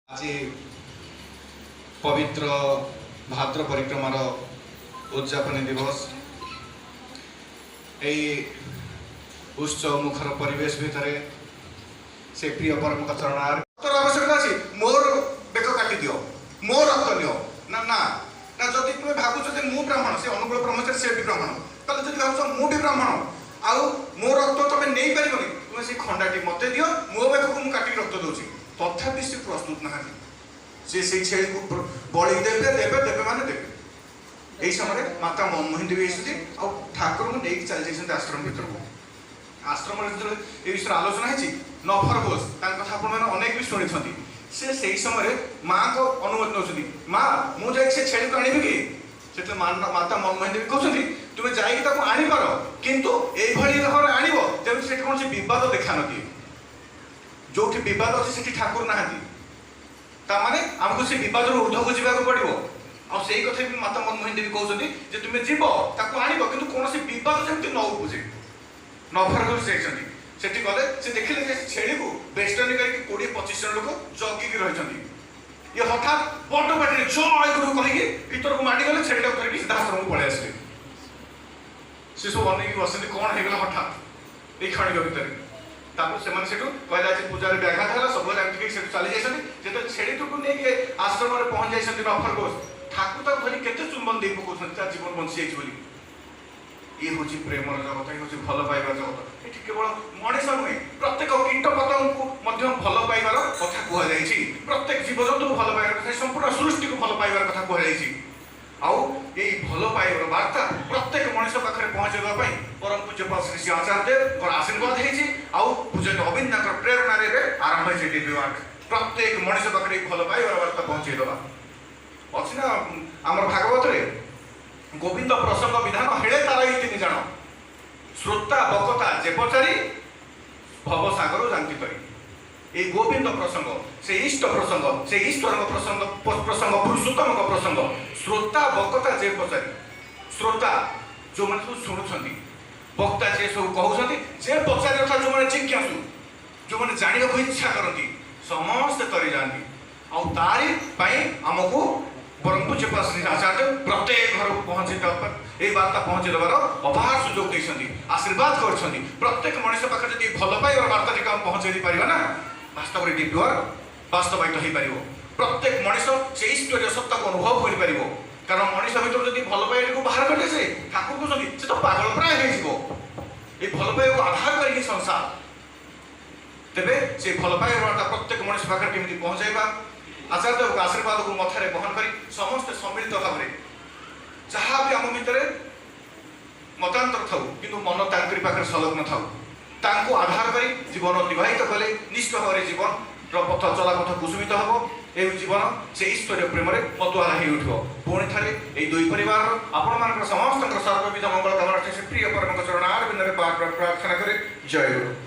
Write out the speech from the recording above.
आज पवित्र भाद्र परिक्रमार उद्यापन दिवस यही उत्सव मुखर परिवेश भितर से प्रिय परम चरणार आवश्यकता अच्छी मोर बेक काटी दियो मो रक्त नियो ना ना ना जदि तुम भावुच मु ब्राह्मण से अनुकूल ब्रह्मचारी से भी ब्राह्मण ताले जदि भावुच मु भी ब्राह्मण आउ मो रक्त तुम नहीं पारिबनी तुम से खंडाटी मते दियो मो बेक को मु काटी रक्त दोची तथापि से प्रस्तुत ना से छेली को बलि देवे देवे देवे माने देवे यही समय माता मनमोहन देवी आ ठाकुर को लेकिन चली जाइए आश्रम भर को आश्रम जो ये विषय आलोचना है नफर घोष कथा आप अनेक भी शुणी से समय माँ को अनुमति नौ माँ मुझे से छेली को आनबि कि माता मनमोहन देवी कहते तुम्हें जाइए आनीपार किंतु यही भाव आनब जब कौन बद देखा न जो बद अच्छे ठाकुर नहांती तामाने आमको से विवाद ऊर्ध्व को जावाक पड़ो आ से कथा भी माता मनमोहन देवी कहते जे तुम्हें जीव ताको आनिब किंतु कौन विवाद जमी न उपजे नफर से गले से देखिले जे छेली को बेस्टर्न करके 20-25 जन लोक जगिकी रही ये हठात बड़ पाटे जय गुरु कहीकि भीतर को माड़ी गले छेलीटा धरिकी सीधा आश्रम को पलि आसिले से सब अनेक बसते कौन होगा हठात ये क्षणिक भितर से कहला पूजार व्याघात है सब चली जाते जो छेड़ी को नहीं आश्रम में पहुंच जाती नफर घोष ठाकुर तक धरी केते चुंबन दे पकाउछन जीवन बंची जाइए ये हूँ प्रेमर जगत ये हूँ भल पाइबार जगत ये केवल मनीष नुहे प्रत्येक कीट पतंग को भल पाइबार कथा कहुई प्रत्येक जीवजंतु को भल पाइबार कथा संपूर्ण सृष्टि को भल पाइबार कथा कहुई आउ ये भल पाइबार वार्ता प्रत्येक मनीष पाखे पहुँचाई परम पूज्य श्री श्री आचार्य आशीर्वाद हो पूज्य अविंद प्रेरणा आरंभ हो दिव्यवाक प्रत्येक मनीष पाखे भल पाइबार वार्ता पहुँचाईदवा अच्छी ना आम भागवत गोविंद प्रसंग विधान हेले तार ये तीन जन श्रोता बकता जे पचारि भवसागर जानती करी ये गोविंद प्रसंग से इष्ट प्रसंग से ईश्वर प्रसंग प्रसंग पुरुषोत्तम प्रसंग श्रोता बकता जे पचारि श्रोता जो मैंने सब शुणुंट वक्ता जे सब कहते जे पचारि अर्थात जो मैंने जिज्ञासु जो मैंने जानने को इच्छा करती समस्ते तरी जाती आरी आमको परम पूज्य श्री आचार्य प्रत्येक घर को पहुँचे ये वार्ता पहुँचे देवार अभार सुजोग देते आशीर्वाद कर प्रत्येक मनीष पाखे जब भल पाइबार वार्ता टी आम पहुँचे पार ना वास्तव में प्योर वास्तवित हो पार प्रत्येक मनीष से ईश्वरीय सत्ता को अनुभव कर कारण मनीष भर जब भल पाइबा को बाहर कले से ठाकुर कहते से तो पागल प्राय ये भल पाइबा आधार कर संसार तेरे से भल पाइबार वार्ता प्रत्येक मनीष पाखे केमी पहुँचाइबा आचार्य आशीर्वाद को मथारे बहन कर समस्त सम्मिलित भाव में जहाँ भी आम भितर मतांतर था कि मन तांकरी पाखे संलग्न था आधार कर जीवन अतिबाहित कले निश्चित भाव में जीवन पथ चलापथ कुसुमित हम ये जीवन से ईश्वरीय प्रेम मतुआला हो उठो पुणी थे ये दुई परिवार आपण मान समस्त सर्वविध मंगल कामना प्रिय परम चरण आर बिंदे प्रार्थना करे जय गुरु।